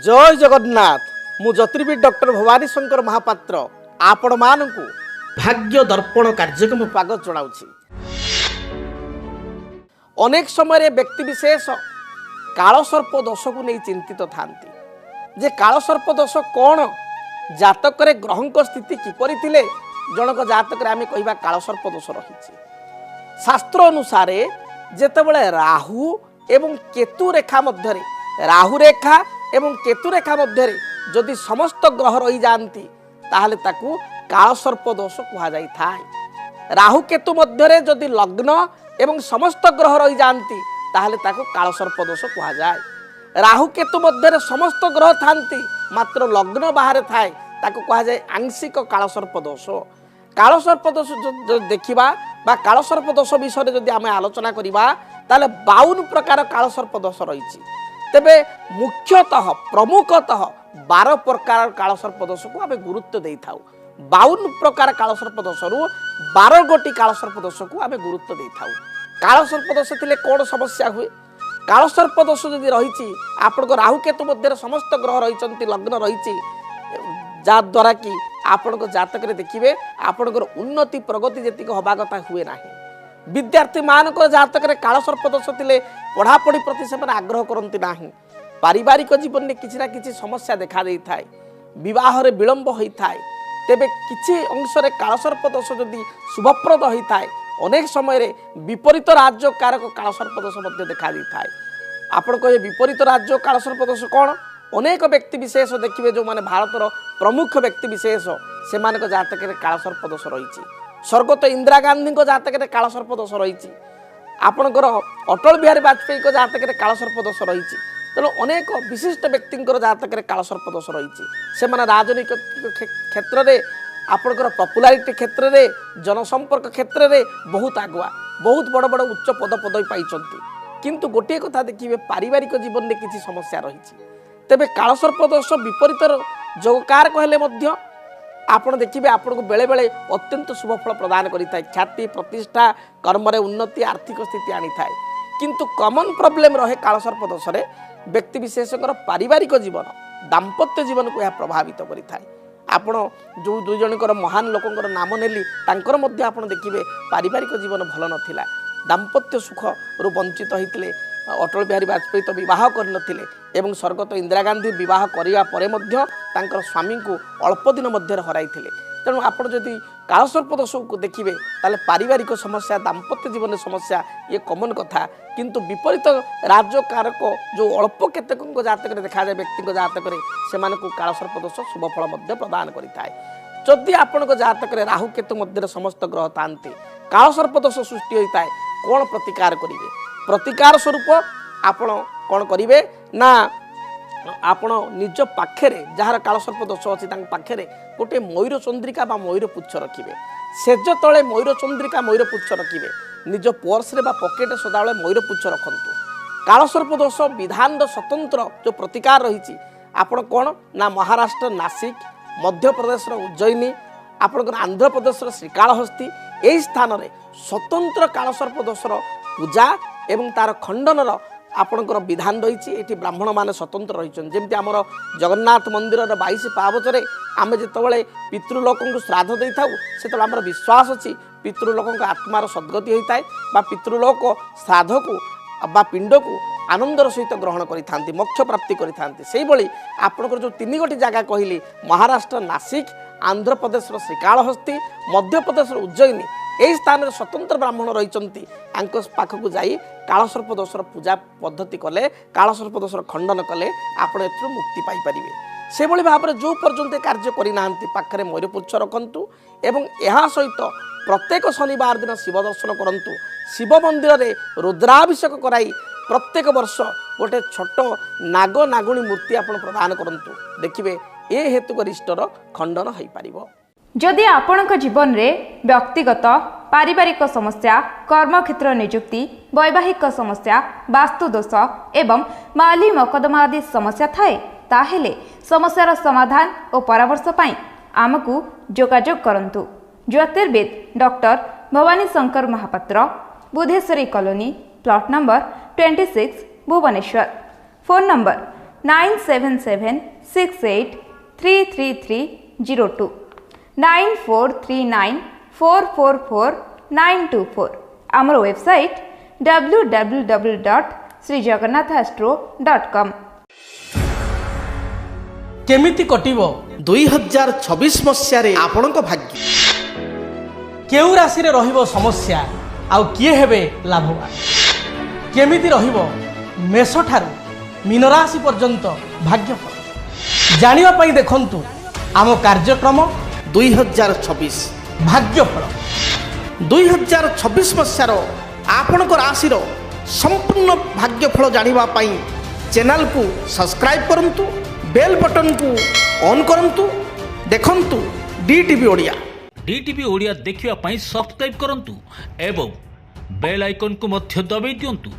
जय जगन्नाथ मु ज्योतिर्विद डॉक्टर भवानी शंकर महापात्र आपण मानकु भाग्य दर्पण कार्यक्रम स्वागत जनाउछि। अनेक समय व्यक्ति विशेष कालसर्प दोष को नहीं चिंतित थांती जे कालसर्प दोष कौन जातक ग्रह स्थिति किपरि थिले जनक जातक आम कहिबा कालसर्प दोष रही। शास्त्र अनुसार जेतेबेले राहु एवं केतु रेखा मध्य राहु रेखा एवं केतु रेखा मध्य जदि समस्त ग्रह रही जाती ताहले ताकू कालसर्प दोष कहा जाई थाए। राहु केतु मध्य जदि लग्न एवं समस्त ग्रह रही जाती ताहले ताकू कालसर्प दोष कहा जाए। राहु केतु मध्य समस्त ग्रह थांती मात्र लग्न बाहर थाए ताकू कहा जाए आंशिक कालसर्प दोष। कालसर्प दोष देखिबा बा कालसर्प दोष विषय जदि आमे आलोचना करिबा ताले 52 प्रकार कालसर्प दोष रही। तेबे मुख्यतः प्रमुखतः 12 प्रकार कालसर्प दोष को आमे गुरुत्व देई थाउ। 52 प्रकार कालसर्प दोषरु 12 गोटी कालसर्प दोष को आमे गुरुत्व देई थाउ। कालसर्प दोष थिले कोन समस्या हुए? कालसर्प दोष जदि रही आपण को राहु केतु मध्य समस्त ग्रह रही लग्न रही जा द्वारा कि आपण को जातक देखिए आपण उन्नति प्रगति जी हवा कथा हुए ना। विद्यार्थी मान जातक कालसर्प दोष थिले पढ़ापढ़ी प्रति से आग्रह करती ना। पारिवारिक जीवन में किसी ना किसी समस्या देखा दे थाए, विवाह रे विलंब होता है। तेबे किसी अंश कालसर्प दोष जदि शुभप्रद होता है अनेक समय विपरीत राज्य कारक कालसर्प दोष देखा दे थाए। आपण कहे विपरीत राज्य कालसर्प दोष कौन? अनेक व्यक्ति विशेष देखिए जो माने भारतर प्रमुख व्यक्ति विशेष से जातक कालसर्प दोष रही। स्वर्गत इंदिरा गांधी जातक कालसर्प दोष रही। आपणकर अटल बिहारी वाजपेयी जातक कालसर्प दोष रही। तेणु अनेक विशिष्ट व्यक्ति जातक कालसर्प दोष रही। से राजनीतिक क्षेत्र में आपणकर पपुलारिटी क्षेत्र में जनसंपर्क क्षेत्र में बहुत आगुआ बहुत बड़ बड़ उच्च पद पदवी पाई। किंतु गोटे कथा देखिए पारिवारिक जीवन में किसी समस्या रही। तेबे कालसर्प दोष विपरीत जोगकार कहले आपण देखिए आपण को बेले बेले अत्यंत शुभफल प्रदान करिथाय। ख्याति प्रतिष्ठा कर्म रे उन्नति आर्थिक स्थिति आनी थाए। किंतु कॉमन प्रॉब्लम रहे कालसर्प दोष रे व्यक्ति विशेषकर पारिवारिक जीवन दाम्पत्य जीवन को यह प्रभावित करिथाय। आपण जो दुई जनकर महान लोकंकर नाम नेली तांकर मध्य आपण देखिए पारिवारिक जीवन भल नथिला। दाम्पत्य सुख रु वंचित होइतिले। अटल बिहारी वाजपेयी तो विवाह करनथिले एवं स्वर्गत इंदिरा गांधी विवाह करिया परे मध्य तांकर स्वामी को अल्प दिन मध्य हराइथिले। तेणु आपण जदि कालसर्प दोष को देखिए ताले पारिवारिक समस्या दाम्पत्य जीवन समस्या ये कॉमन कथा। किंतु विपरीत राज्य कारक जो अल्प केतक जातक देखा जाए व्यक्ति जातक से कालसर्प दोष शुभफल प्रदान करिथाय। जदि आपण जातक राहु केतु मध्य समस्त ग्रह थांती कालसर्प दोष सृष्टि होता है कौन प्रतिकार करेंगे? प्रतिकार स्वरूप आपण कौन करेंगे ना आपण निज पाखे जार कालसर्प दोष अच्छी पाखे गोटे मयूर चंद्रिका बा मयूर पुच्छ रखिए। सेज तले मयूर चंद्रिका मयूर पुच्छ रखिए। निज पर्स रे बा पकेट सदाबले मयूर पुच्छ रखंतु। कालसर्प दोष विधान स्वतंत्र जो प्रतिकार रही आपण कौन ना महाराष्ट्र नासिक मध्य प्रदेश उज्जयिनी आपणकर आंध्र प्रदेश श्रीकालहस्ती यही स्थान में स्वतंत्र कालसर्प दोषर पूजा एवं तार खंडनर आपणकर विधान रही। ये ब्राह्मण मान स्वतंत्र रही। जमी आमर जगन्नाथ मंदिर 22 पावचरे आम जिते पितृलोक को श्राद्ध दे था से आमर विश्वास अच्छी पितृलोक आत्मार सद्गति होता है बा पितृलोक श्राद्ध को बा पिंड को आनंदर सहित ग्रहण करि मोक्ष प्राप्ति करी। आपणकर जो 3 गोटी जगह कहली महाराष्ट्र नासिक आंध्र प्रदेश श्रीकालहस्ती मध्य प्रदेश उज्जयिनी यही स्थान में स्वतंत्र ब्राह्मण रही पाखक जाई कालसर्प दोषर पूजा पद्धति कले कालसर्प दोषर खंडन कले आपण एथु मुक्ति पाई परिबे। से भली भाव जो पर्यंत कार्य करिना पाखरे मयूरपुच्छ रखंतु एवं यह सहित प्रत्येक शनिवार दिन शिव दर्शन करंतु। शिव मंदिर रे रुद्राभिषेक कराई प्रत्येक वर्ष गोटे छोट नाग नागुणी मूर्ति आपण प्रदान करंतु। देखिबे ए हेतु गरिष्ठर खंडन होई परिबो। जदि आपणक जीवन रे व्यक्तिगत पारिवारिक समस्या कर्मक्षेत्र नियुक्ति वैवाहिक समस्या वास्तु दोष एवं माली मकदमा आदि समस्या थाए ताहेले समस्यार समाधान और परामर्श पाई आमकु जोगाजोग करंतु। ज्योतिर्विद doctor Bhabani Shankar Mahapatra Budheswari colony plot number 26 Bhubaneswar. Phone number 9776833302 9439444924 ଆମର ୱେବସାଇଟ୍ www.srijagannathastro.com। କେମିତି କଟିବ 2026 ମସିହାରେ ଆପଣଙ୍କ ଭାଗ୍ୟ? କେଉଁ ରାଶିରେ ରହିବ ସମସ୍ୟା ଆଉ କିଏ ହେବେ ଲାଭବାନ? କେମିତି ରହିବ ମେଷଠାରୁ ମୀନରାଶି ପର୍ଯ୍ୟନ୍ତ ଭାଗ୍ୟଫଳ? ଜାଣିବା ପାଇଁ ଦେଖନ୍ତୁ ଆମ କାର୍ଯ୍ୟକ୍ରମ 2026 ଭାଗ୍ୟଫଳ। 2026 ମସିହାର ଆପଣଙ୍କ ରାଶିର ସମ୍ପୂର୍ଣ୍ଣ ଭାଗ୍ୟଫଳ ଜାଣିବା ପାଇଁ ଚ୍ୟାନେଲକୁ ସବସ୍କ୍ରାଇବ୍ କରନ୍ତୁ, ବେଲ୍ ବଟନକୁ ଅନ୍ କରନ୍ତୁ। ଦେଖନ୍ତୁ DTV ଓଡ଼ିଆ। DTV ଓଡ଼ିଆ ଦେଖିବା ପାଇଁ ସବସ୍କ୍ରାଇବ୍ କରନ୍ତୁ ଏବଂ ବେଲ୍ ଆଇକନ୍କୁ ମଧ୍ୟ ଦବାଇ ଦିଅନ୍ତୁ।